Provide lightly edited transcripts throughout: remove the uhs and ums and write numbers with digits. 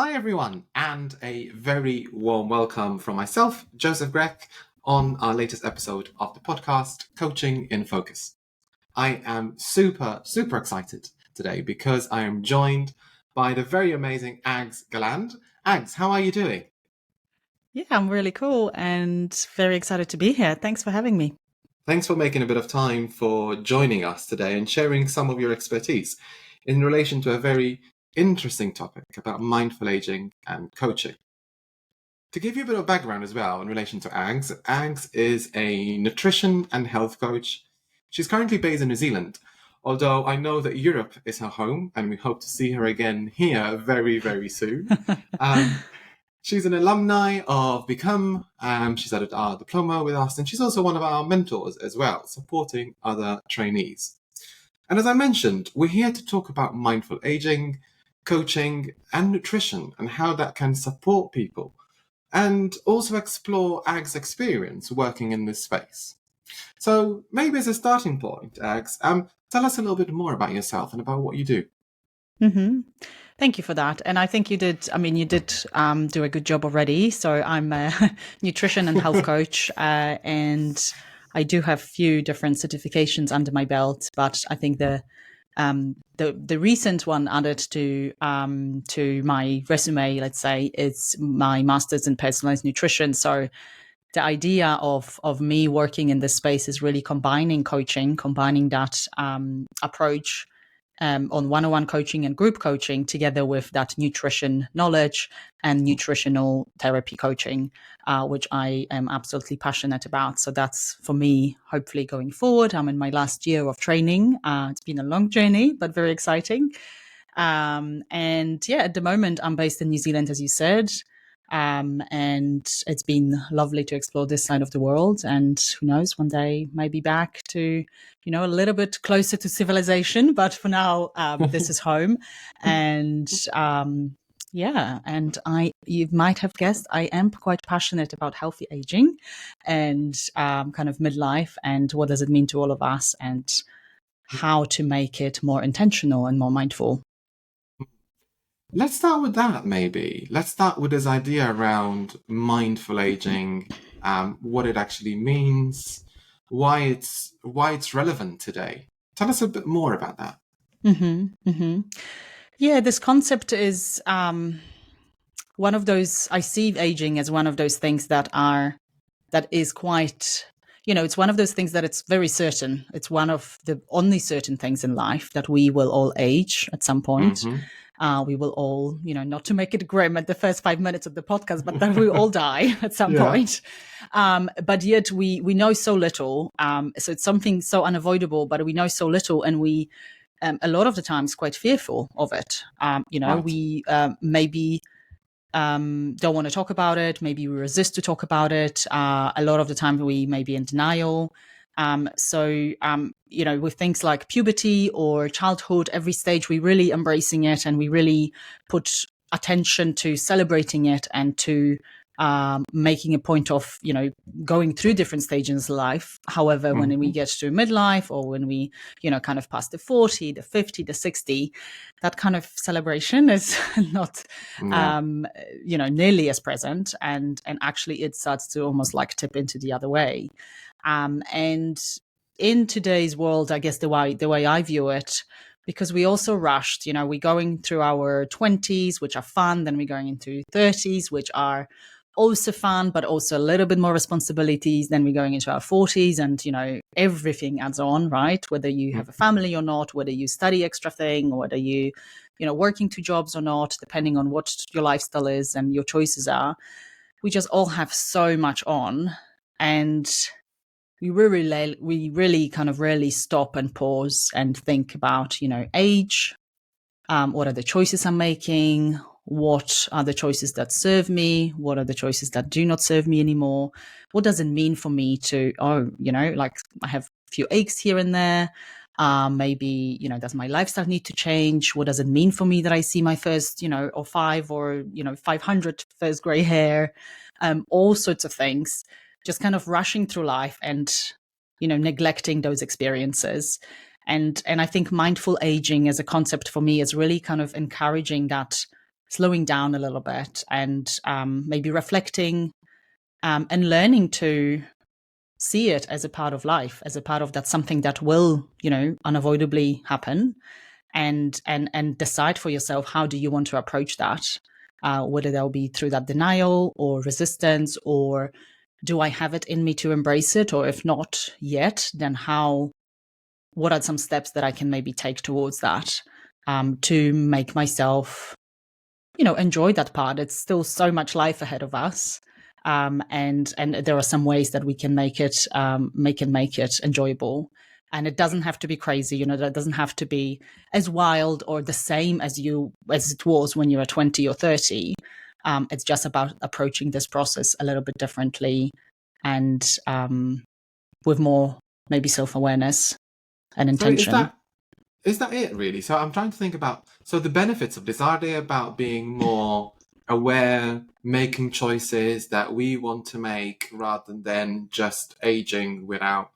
Hi, everyone, and a very warm welcome from myself, Joseph Grech, on our latest episode of the podcast, Coaching in Focus. I am super excited today because I am joined by the very amazing Ags Galland. Ags, how are you doing? Yeah, I'm really cool and very excited to be here. Thanks for having me. Thanks for making a bit of time for joining us today and sharing some of your expertise in relation to a very interesting topic about mindful aging and coaching. To give you a bit of background as well in relation to Ags, Ags is a nutrition and health coach. She's currently based in New Zealand, although I know that Europe is her home and we hope to see her again here very soon. She's an alumni of Become. She's had a diploma with us, and she's also one of our mentors as well, supporting other trainees. And as I mentioned, we're here to talk about mindful aging, coaching, and nutrition, and how that can support people, and also explore Ag's experience working in this space. So maybe as a starting point, Ags, tell us a little bit more about yourself and about what you do. hmm Thank you for that. And I think you did do a good job already. So I'm a nutrition and health coach, and I do have a few different certifications under my belt. But I think the recent one added to my resume, let's say, is my master's in personalized nutrition. So the idea of me working in this space is really combining coaching, combining that approach on one-on-one coaching and group coaching together with that nutrition knowledge and nutritional therapy coaching, which I am absolutely passionate about. So that's for me, hopefully going forward. I'm in my last year of training. It's been a long journey, but very exciting. And yeah, at the moment, I'm based in New Zealand, as you said. And it's been lovely to explore this side of the world. And who knows, one day maybe back to, a little bit closer to civilization. But for now, this is home. And yeah, and you might have guessed, I am quite passionate about healthy aging and kind of midlife and what does it mean to all of us and how to make it more intentional and more mindful. Let's start with that, maybe. Let's start with this idea around mindful aging, what it actually means, why it's relevant today. Tell us a bit more about that. Yeah, this concept is one of those. I see aging as one of those things that is quite. It's one of those things that it's very certain. It's one of the only certain things in life that we will all age at some point. We will all, not to make it grim at the first 5 minutes of the podcast, but that we all die at some Yeah. point. But yet we know so little. So it's something so unavoidable, but we know so little, and we a lot of the times quite fearful of it. Right. We maybe don't want to talk about it. Maybe we resist to talk about it. A lot of the time we may be in denial. With things like puberty or childhood, every stage we really embracing it and we really put attention to celebrating it and to making a point of, going through different stages of life. However, when we get to midlife or when we, kind of past the 40, the 50, the 60, that kind of celebration is not, Yeah. nearly as present. And actually it starts to almost like tip into the other way. And in today's world, I guess the way I view it, because we also rushed, we're going through our 20s, which are fun, then we're going into 30s, which are also fun, but also a little bit more responsibilities. Then we're going into our 40s and, everything adds on, right? Whether you have a family or not, whether you study extra thing, or whether you, working two jobs or not, depending on what your lifestyle is and your choices are. We just all have so much on. And we really kind of rarely stop and pause and think about, age. What are the choices I'm making? What are the choices that serve me? What are the choices that do not serve me anymore? What does it mean for me to, like I have a few aches here and there. Maybe, does my lifestyle need to change? What does it mean for me that I see my first, or 500 first gray hair? All sorts of things, just kind of rushing through life and, neglecting those experiences. And I think mindful aging as a concept for me is really kind of encouraging that slowing down a little bit and maybe reflecting and learning to see it as a part of life, as a part of that's something that will, unavoidably happen, and decide for yourself, how do you want to approach that? Whether that'll be through that denial or resistance, or do I have it in me to embrace it? Or if not yet, then what are some steps that I can maybe take towards that, to make myself, enjoy that part? It's still so much life ahead of us. And there are some ways that we can make it enjoyable. And it doesn't have to be crazy, that doesn't have to be as wild or the same as it was when you were 20 or 30. It's just about approaching this process a little bit differently, and with more maybe self-awareness and intention. So is that it really? So I'm trying to think about, so the benefits of this, are they about being more aware, making choices that we want to make rather than just aging without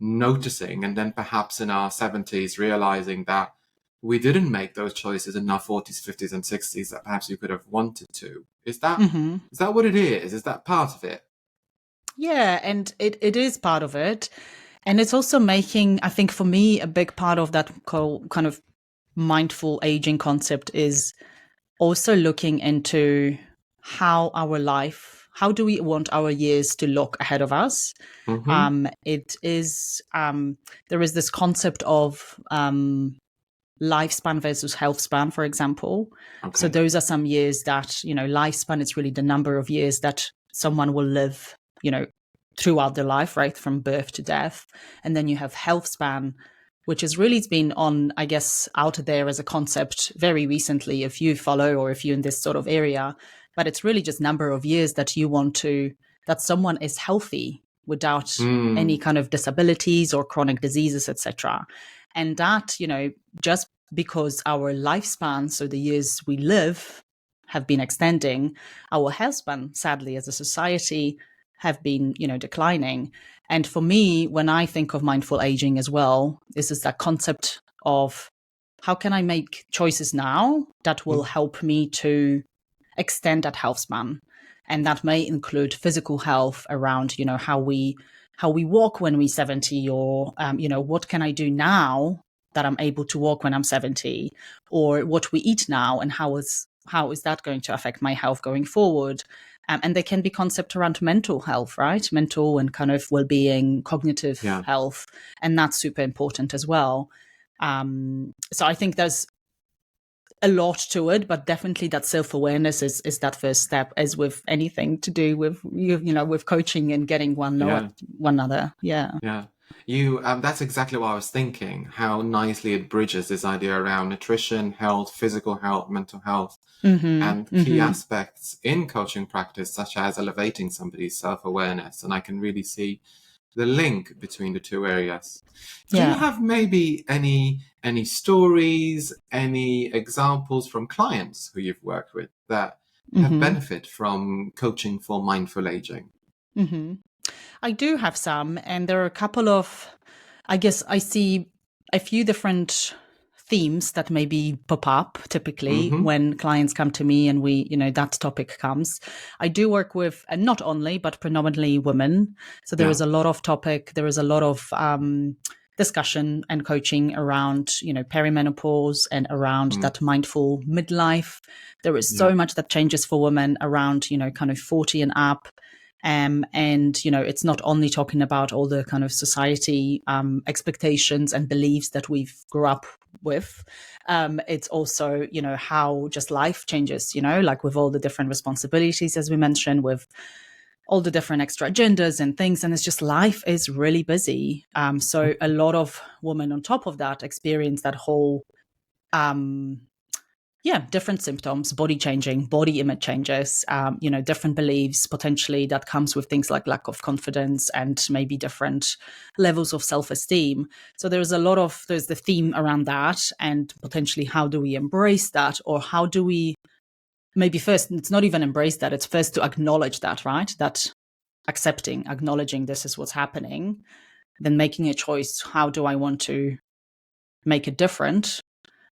noticing, and then perhaps in our 70s realizing that we didn't make those choices in our 40s, 50s and 60s that perhaps we could have wanted to? Is that what it is? Is that part of it? Yeah, and it is part of it. And it's also making, I think for me, a big part of that kind of mindful aging concept is also looking into how do we want our years to look ahead of us? It is, there is this concept of lifespan versus health span, for example. Okay. So those are some years that, lifespan is really the number of years that someone will live, throughout their life, right, from birth to death. And then you have health span, which has really been on, I guess, out there as a concept very recently, if you follow or if you're in this sort of area. But it's really just number of years that that someone is healthy without any kind of disabilities or chronic diseases, etc. And that, just because our lifespan, so the years we live, have been extending, our health span, sadly, as a society, have been, declining. And for me, when I think of mindful aging as well, this is that concept of how can I make choices now that will help me to extend that health span. And that may include physical health around, how we walk when we're 70, or, what can I do now that I'm able to walk when I'm 70, or what we eat now and how is that going to affect my health going forward? And there can be concepts around mental health, right? Mental and kind of well-being, cognitive health. And that's super important as well. So I think there's a lot to it, but definitely that self-awareness is that first step, as with anything to do with, with coaching and getting one another. Yeah. Yeah. That's exactly what I was thinking, how nicely it bridges this idea around nutrition, health, physical health, mental health, and key aspects in coaching practice, such as elevating somebody's self-awareness. And I can really see the link between the two areas. Do you have maybe any stories, any examples from clients who you've worked with that have benefit from coaching for mindful aging? I do have some, and there are a couple of, I guess I see a few different themes that maybe pop up typically when clients come to me and we, that topic comes. I do work with, and not only, but predominantly women. So there is a lot of discussion and coaching around, perimenopause and around that mindful midlife. There is so much that changes for women around, kind of 40 and up. And, it's not only talking about all the kind of society expectations and beliefs that we've grew up with. It's also, how just life changes, like with all the different responsibilities, as we mentioned, with all the different extra agendas and things. And it's just life is really busy. So a lot of women on top of that experience that whole different symptoms, body changing, body image changes, different beliefs potentially that comes with things like lack of confidence and maybe different levels of self-esteem. So there's the theme around that, and potentially how do we embrace that, or how do we maybe first, it's not even embrace that, it's first to acknowledge that, right? That acknowledging this is what's happening, then making a choice, how do I want to make it different?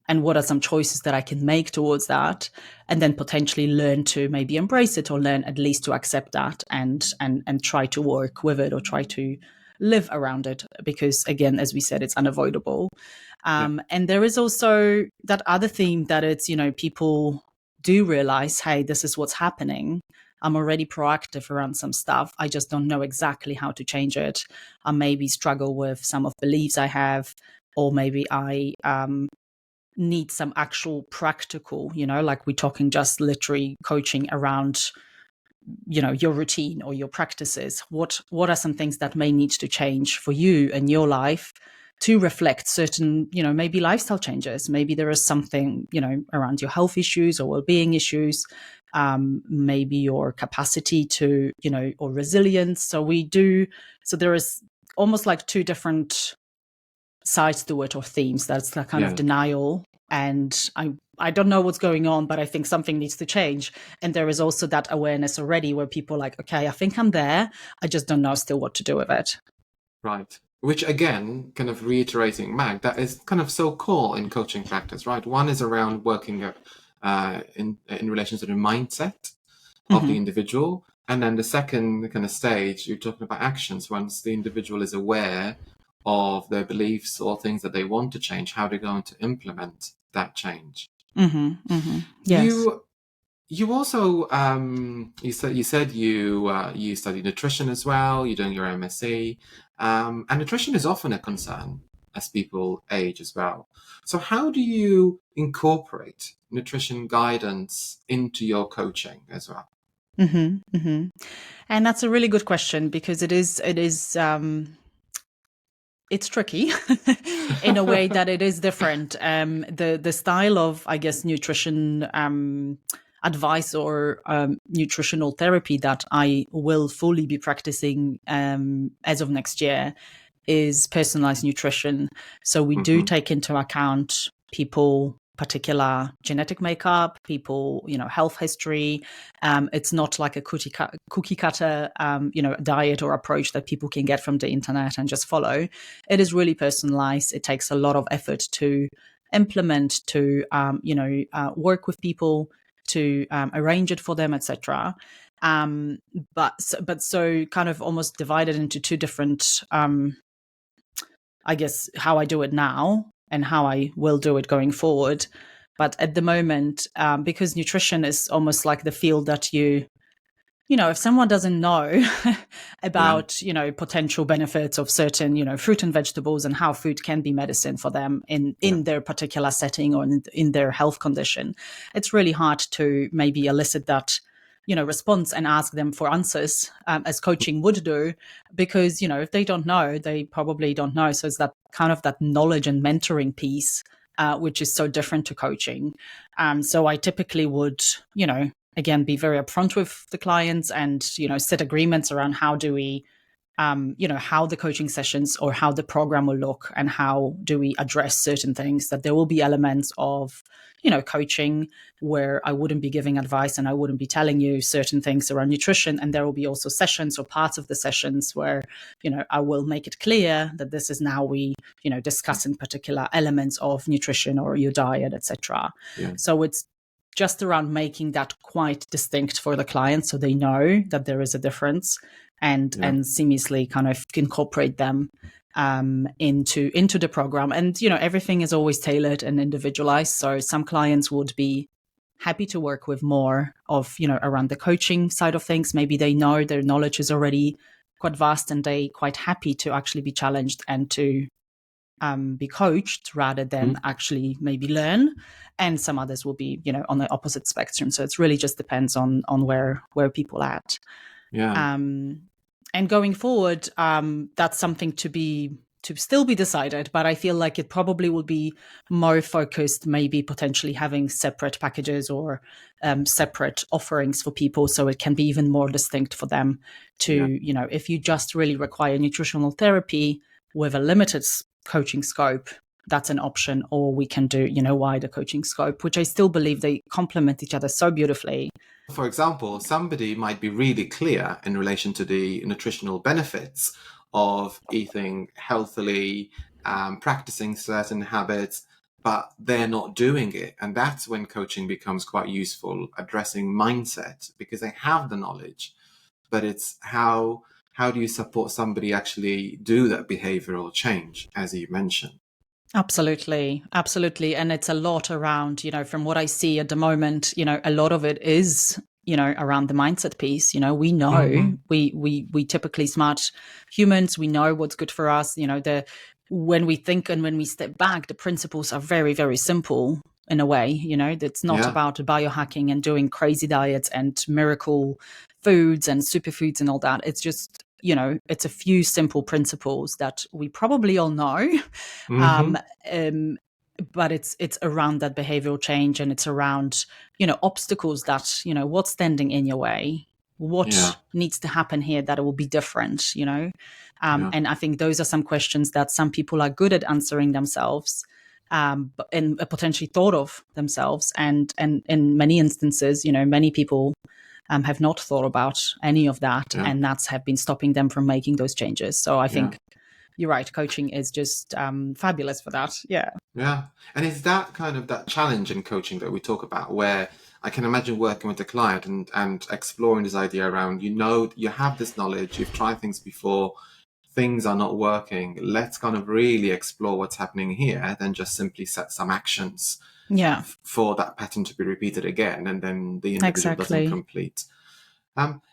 and what are some choices that I can make towards that, and then potentially learn to maybe embrace it, or learn at least to accept that, and try to work with it, or try to live around it, because again, as we said, it's unavoidable. And there is also that other theme that it's, people do realize, hey, this is what's happening. I'm already proactive around some stuff. I just don't know exactly how to change it. I maybe struggle with some of beliefs I have, or maybe I need some actual practical, like we're talking just literary coaching around, your routine or your practices. What are some things that may need to change for you in your life to reflect certain, maybe lifestyle changes? Maybe there is something, around your health issues or well-being issues, maybe your capacity to, or resilience. So there is almost like two different sides to it, or themes. That's the kind of denial, and I don't know what's going on, but I think something needs to change. And there is also that awareness already where people are like, okay, I think I'm there, I just don't know still what to do with it. Right. Which again, kind of reiterating Mag, that is kind of so core in coaching practice, right? One is around working in relation to the mindset of the individual. And then the second kind of stage, you're talking about actions. Once the individual is aware of their beliefs or things that they want to change, how they're going to implement that change. Yes. You also you said you study nutrition as well. You're doing your MSc, and nutrition is often a concern as people age as well. So how do you incorporate nutrition guidance into your coaching as well? And that's a really good question, because it's tricky in a way that it is different. The style of, I guess, nutrition advice or nutritional therapy that I will fully be practicing as of next year is personalized nutrition. So we do take into account people particular genetic makeup, people, health history. It's not like a cookie cutter, diet or approach that people can get from the internet and just follow. It is really personalized. It takes a lot of effort to implement, to, work with people, to arrange it for them, etc. But so kind of almost divided into two different, I guess, how I do it now and how I will do it going forward. But at the moment, because nutrition is almost like the field that if someone doesn't know about, potential benefits of certain, fruit and vegetables, and how food can be medicine for them in their particular setting or in their health condition, it's really hard to maybe elicit that, response and ask them for answers, as coaching would do, because, if they don't know, they probably don't know. So it's that kind of that knowledge and mentoring piece, which is so different to coaching. So I typically would, again, be very upfront with the clients and, set agreements around how do we, how the coaching sessions or how the program will look, and how do we address certain things, that there will be elements of, coaching where I wouldn't be giving advice and I wouldn't be telling you certain things around nutrition. And there will be also sessions or parts of the sessions where, I will make it clear that this is now we, discussing particular elements of nutrition or your diet, etc. So it's just around making that quite distinct for the client, so they know that there is a difference, and seamlessly kind of incorporate them into the program. And everything is always tailored and individualized. So some clients would be happy to work with more of around the coaching side of things. Maybe they know their knowledge is already quite vast, and they quite happy to actually be challenged and to be coached rather than actually maybe learn. And some others will be on the opposite spectrum. So it really just depends on where people are at. And going forward, that's something to still be decided, but I feel like it probably will be more focused, maybe potentially having separate packages or separate offerings for people, so it can be even more distinct for them to, if you just really require nutritional therapy with a limited coaching scope, that's an option. Or we can do, wider coaching scope, which I still believe they complement each other so beautifully. For example, somebody might be really clear in relation to the nutritional benefits of eating healthily, practicing certain habits, but they're not doing it. And that's when coaching becomes quite useful, addressing mindset, because they have the knowledge, but it's how do you support somebody actually do that behavioral change, as you mentioned? Absolutely. Absolutely. And it's a lot around, from what I see at the moment, a lot of it is, around the mindset piece. We know, we typically smart humans, we know what's good for us. When we think and when we step back, the principles are very, very simple in a way. It's not Yeah, about biohacking and doing crazy diets and miracle foods and superfoods and all that. It's just, it's a few simple principles that we probably all know. Um, hmm, um, but it's around that behavioral change, and it's around obstacles that what's standing in your way, yeah, what needs to happen here that it will be different. yeah, And I think those are some questions that some people are good at answering themselves, and potentially thought of themselves, and in many instances, many people have not thought about any of that, yeah, and that's have been stopping them from making those changes. So I yeah. think you're right. Coaching is just fabulous for that. Yeah. Yeah. And it's that kind of that challenge in coaching that we talk about, where I can imagine working with a client and exploring this idea around, you have this knowledge, you've tried things before, things are not working. Let's kind of really explore what's happening here, then just simply set some actions Yeah, for that pattern to be repeated again, and then the individual doesn't exactly. complete. Um,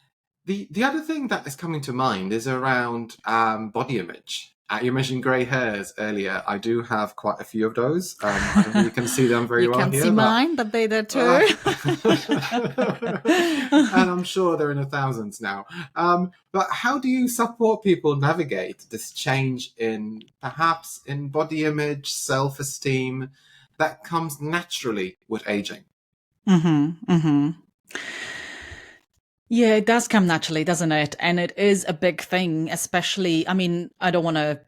the other thing that is coming to mind is around body image. You mentioned grey hairs earlier. I do have quite a few of those. I don't think you can see them very You well can't see here, but mine, but they there too. uh, and I'm sure they're in the thousands now. But how do you support people navigate this change in perhaps in body image, self-esteem that comes naturally with aging? Mm-hmm. Yeah, it does come naturally, doesn't it? And it is a big thing, especially, I mean, I don't want to,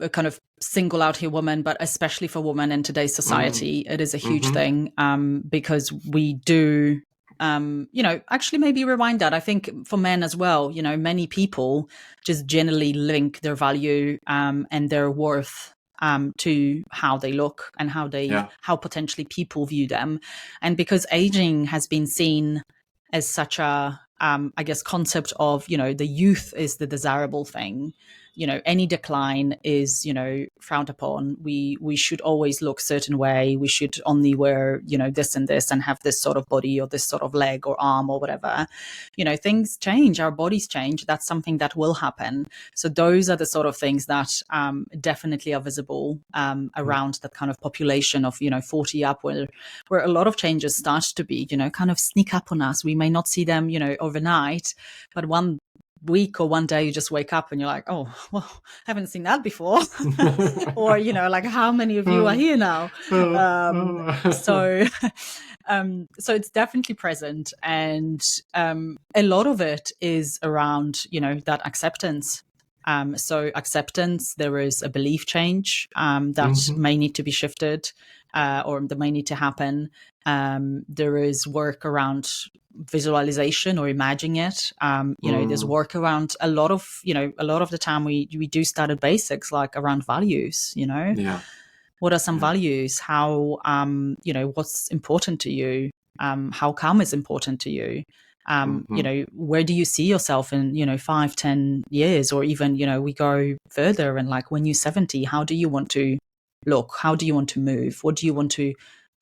kind of single out here women, but especially for women in today's Mm, society, it is a huge mm-hmm. thing, because we do, actually maybe rewind that. I think for men as well, many people just generally link their value, and their worth, to how they look and Yeah. how potentially people view them. And because aging has been seen as such a I guess concept of the youth is the desirable thing. Any decline is frowned upon. We should always look certain way. We should only wear this and this and have this sort of body or this sort of leg or arm or whatever. Things change. Our bodies change. That's something that will happen. So those are the sort of things that definitely are visible around that kind of population of 40 up, where a lot of changes start to be kind of sneak up on us. We may not see them overnight, but one week or one day you just wake up and you're like, oh, well, haven't seen that before. Or like, how many of you are here now? So so it's definitely present, and a lot of it is around that acceptance. So acceptance, there is a belief change that Hmm. may need to be shifted, or that may need to happen. There is work around visualization or imagining it. There's Mm, work around a lot of the time we do start at basics, like around values. yeah, What are some yeah. values? How what's important to you? How calm is important to you? Hmm. Where do you see yourself in 5-10 years, or even we go further, and like when you're 70, how do you want to look? How do you want to move? What do you want to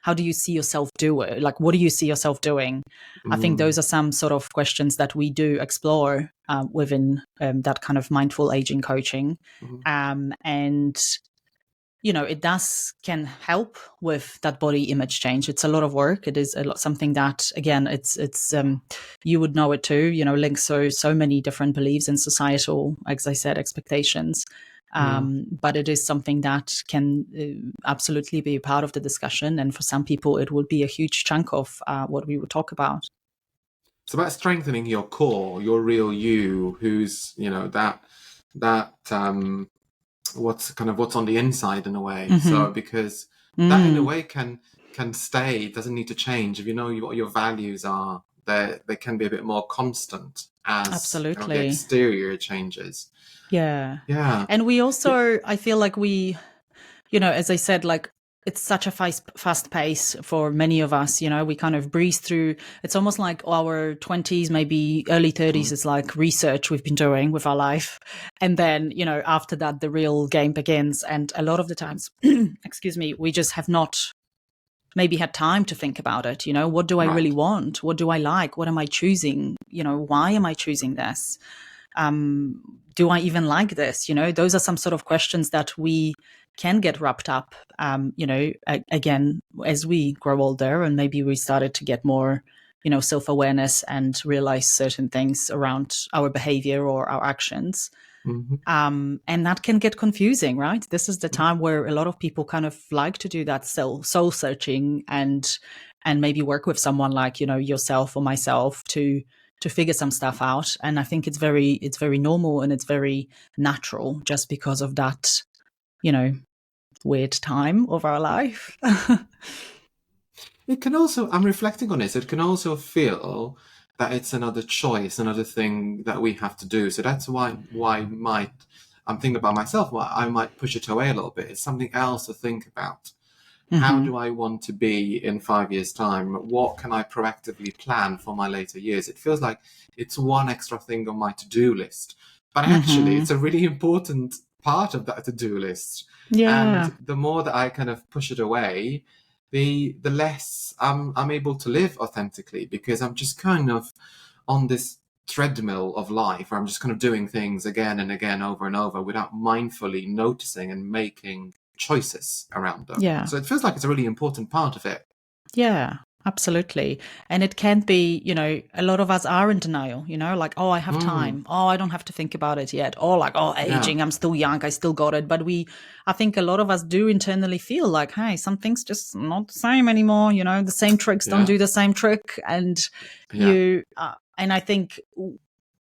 How do you see yourself do it? Like, what do you see yourself doing? I think Mm, those are some sort of questions that we do explore within that kind of mindful aging coaching. mm, And it does can help with that body image change. It's a lot of work. It is a lot, something that, again, it's you would know it too, links so many different beliefs and societal, as I said, expectations. yeah. But it is something that can absolutely be a part of the discussion, and for some people it would be a huge chunk of what we would talk about. It's about strengthening your core, your real you, who's, that what's on the inside in a way. Mm-hmm. So because that in a Mm, way can stay, it doesn't need to change. If you know what your values are, they can be a bit more constant as the absolutely. exterior changes. Yeah. Yeah. And we also, I feel like we, as I said, like it's such a fast pace for many of us. We kind of breeze through. It's almost like our 20s, maybe early 30s is like research we've been doing with our life. And then, after that, the real game begins. And a lot of the times, excuse me, we just have not maybe had time to think about it. What do I Right. really want? What do I like? What am I choosing? Why am I choosing this? Do I even like this? Those are some sort of questions that we can get wrapped up, again, as we grow older, and maybe we started to get more, self-awareness and realize certain things around our behavior or our actions. Mm-hmm. And that can get confusing, right? This is the time where a lot of people kind of like to do that soul searching and maybe work with someone like, yourself or myself to figure some stuff out. And I think it's very normal and it's very natural just because of that, weird time of our life. It can also, I'm reflecting on it can also feel that it's another choice, another thing that we have to do. So that's why I'm thinking about myself, why I might push it away a little bit. It's something else to think about. How do I want to be in 5 years' time? What can I proactively plan for my later years? It feels like it's one extra thing on my to-do list. But actually, it's a really important part of that to-do list. Yeah. And the more that I kind of push it away, the less I'm able to live authentically, because I'm just kind of on this treadmill of life where I'm just kind of doing things again and again over and over without mindfully noticing and making choices around them. Yeah. So it feels like it's a really important part of it. Yeah, absolutely. And it can be, a lot of us are in denial, like, oh, I have time. Oh, I don't have to think about it yet. Or like, oh, aging, Yeah. I'm still young, I still got it. But I think a lot of us do internally feel like, hey, something's just not the same anymore. The same tricks don't do the same trick. And Yeah. and I think,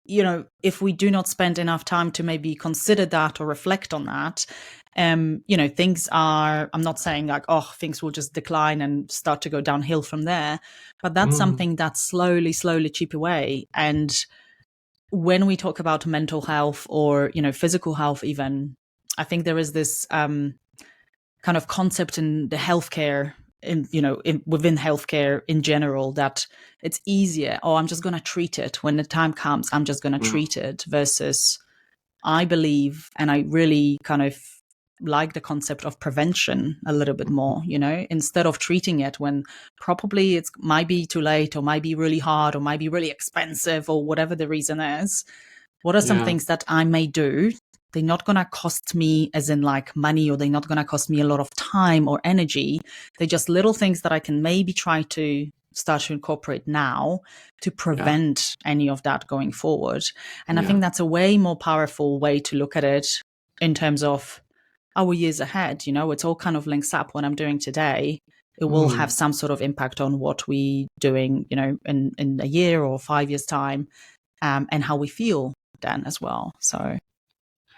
if we do not spend enough time to maybe consider that or reflect on that, things are, I'm not saying like, oh, things will just decline and start to go downhill from there, but that's something that slowly chip away. And when we talk about mental health or, physical health, even, I think there is this kind of concept in the healthcare, within healthcare in general, that it's easier. Oh, I'm just going to treat it when the time comes. I'm just going to treat it, versus I believe, and I really kind of like the concept of prevention a little bit more, instead of treating it when probably it might be too late or might be really hard or might be really expensive or whatever the reason is. What are some Yeah. things that I may do? They're not going to cost me as in like money, or they're not going to cost me a lot of time or energy. They're just little things that I can maybe try to start to incorporate now to prevent any of that going forward. And I think that's a way more powerful way to look at it in terms of our years ahead. It's all kind of links up. What I'm doing today, it will have some sort of impact on what we're doing, in a year or 5 years' time, and how we feel then as well. So,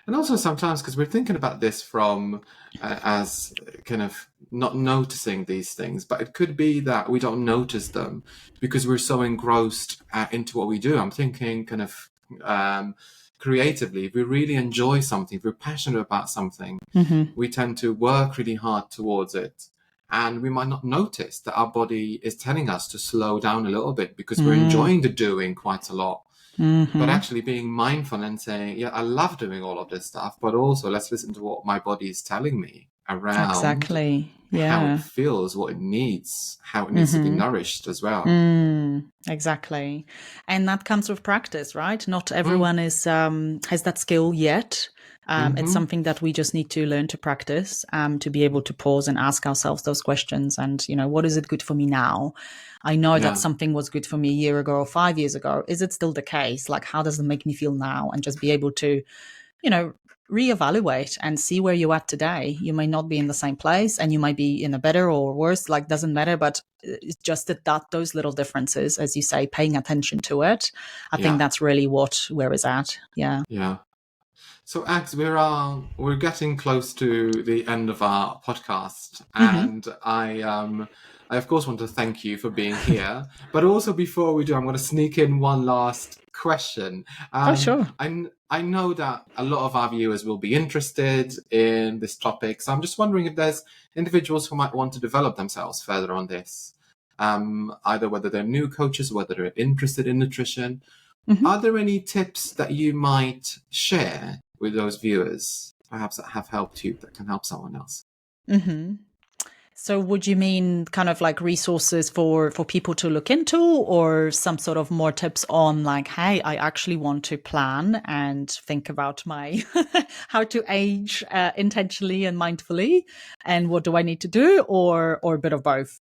And also sometimes, because we're thinking about this from as kind of not noticing these things, but it could be that we don't notice them because we're so engrossed into what we do. I'm thinking kind of creatively. If we really enjoy something, if we're passionate about something, we tend to work really hard towards it. And we might not notice that our body is telling us to slow down a little bit because we're enjoying the doing quite a lot. But actually being mindful and saying, yeah, I love doing all of this stuff, but also let's listen to what my body is telling me around exactly. how it Yeah. feels, what it needs, how it needs to be nourished as well. Exactly. And that comes with practice, right? Not everyone is has that skill yet. It's something that we just need to learn to practice, to be able to pause and ask ourselves those questions. And, what is it good for me now? I know that something was good for me a year ago or 5 years ago. Is it still the case? Like, how does it make me feel now? And just be able to, reevaluate and see where you're at today. You may not be in the same place, and you might be in a better or worse, like, doesn't matter, but it's just that those little differences, as you say, paying attention to it. I think that's really where it's at. Yeah. Yeah. So, Ags, we're getting close to the end of our podcast, and I of course want to thank you for being here. But also, before we do, I'm going to sneak in one last question. Oh, sure. I know that a lot of our viewers will be interested in this topic, so I'm just wondering if there's individuals who might want to develop themselves further on this, either whether they're new coaches, whether they're interested in nutrition. Mhm. Are there any tips that you might share with those viewers, perhaps that have helped you, that can help someone else? Mhm. So would you mean kind of like resources for people to look into, or some sort of more tips on like, hey, I actually want to plan and think about my how to age intentionally and mindfully, and what do I need to do, or a bit of both?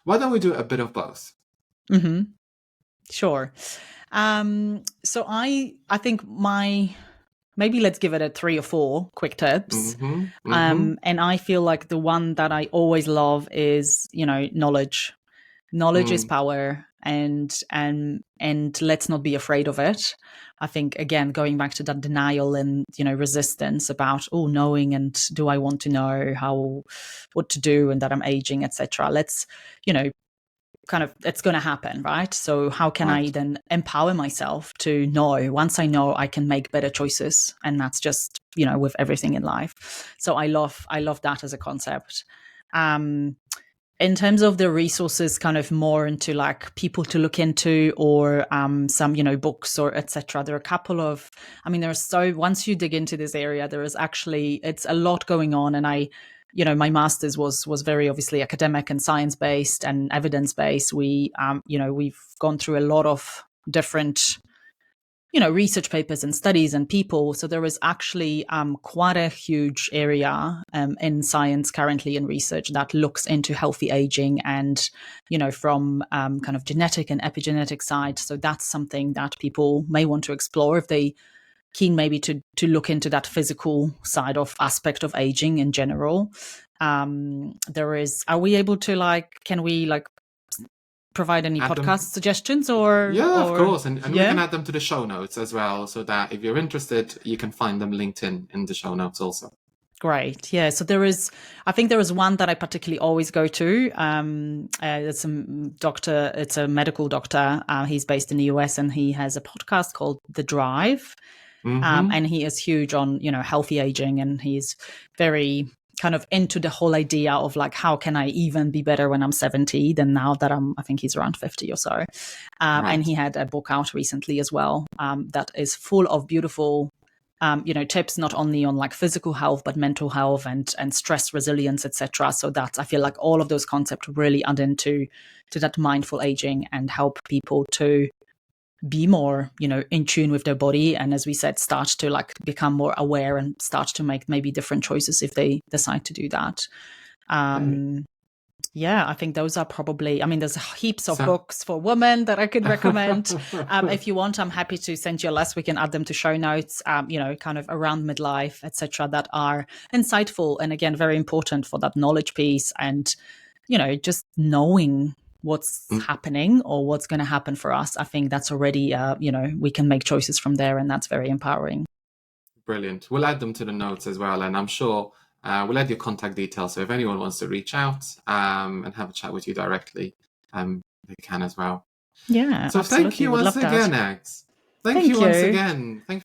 Why don't we do a bit of both? Mm-hmm. Sure. So I think maybe let's give it a 3 or 4 quick tips. Mm-hmm. Mm-hmm. And I feel like the one that I always love is, knowledge. Knowledge is Mm. power, and let's not be afraid of it. I think, again, going back to that denial and, resistance about, knowing, and do I want to know what to do, and that I'm aging, etc. Let's, kind of, it's going to happen, right? So how can I Right. then empower myself to know, once I know, I can make better choices? And that's just, with everything in life. So I love that as a concept. In terms of the resources, kind of more into like people to look into, or some, books or etc. There are a couple of, once you dig into this area, there is actually, it's a lot going on. And my master's was very obviously academic and science based and evidence based. We've gone through a lot of different, research papers and studies and people. So there is actually quite a huge area in science currently in research that looks into healthy aging, and, from kind of genetic and epigenetic side. So that's something that people may want to explore if they keen maybe to look into that physical side of aspect of aging in general. Are we able to can we provide any Add them. podcast suggestions, or Yeah, of course. And we can yeah? add them to the show notes as well, so that if you're interested, you can find them linked in the show notes also. Great. Yeah. So I think there is one that I particularly always go to. It's a doctor, it's a medical doctor. He's based in the US, and he has a podcast called The Drive. Mm-hmm. And he is huge on, healthy aging, and he's very kind of into the whole idea of like, how can I even be better when I'm 70 than now that I think he's around 50 or so. And Right. he had a book out recently as well, that is full of beautiful, tips not only on like physical health, but mental health and stress resilience, etc. So that I feel like all of those concepts really add into that mindful aging and help people to be more, in tune with their body. And as we said, start to like become more aware and start to make maybe different choices if they decide to do that. Okay. Yeah, I think those are probably, there's heaps of So, books for women that I could recommend. If you want, I'm happy to send you a list. We can add them to show notes, kind of around midlife, etc., that are insightful and, again, very important for that knowledge piece, and, just knowing what's mm, happening or what's going to happen for us. I think that's already, we can make choices from there, and that's very empowering. brilliant. We'll add them to the notes as well, and I'm sure we'll add your contact details. So if anyone wants to reach out and have a chat with you directly, they can as well. Yeah, So thank absolutely. you Would once love that. again, Ags. Thank you Thank once you. again. Thank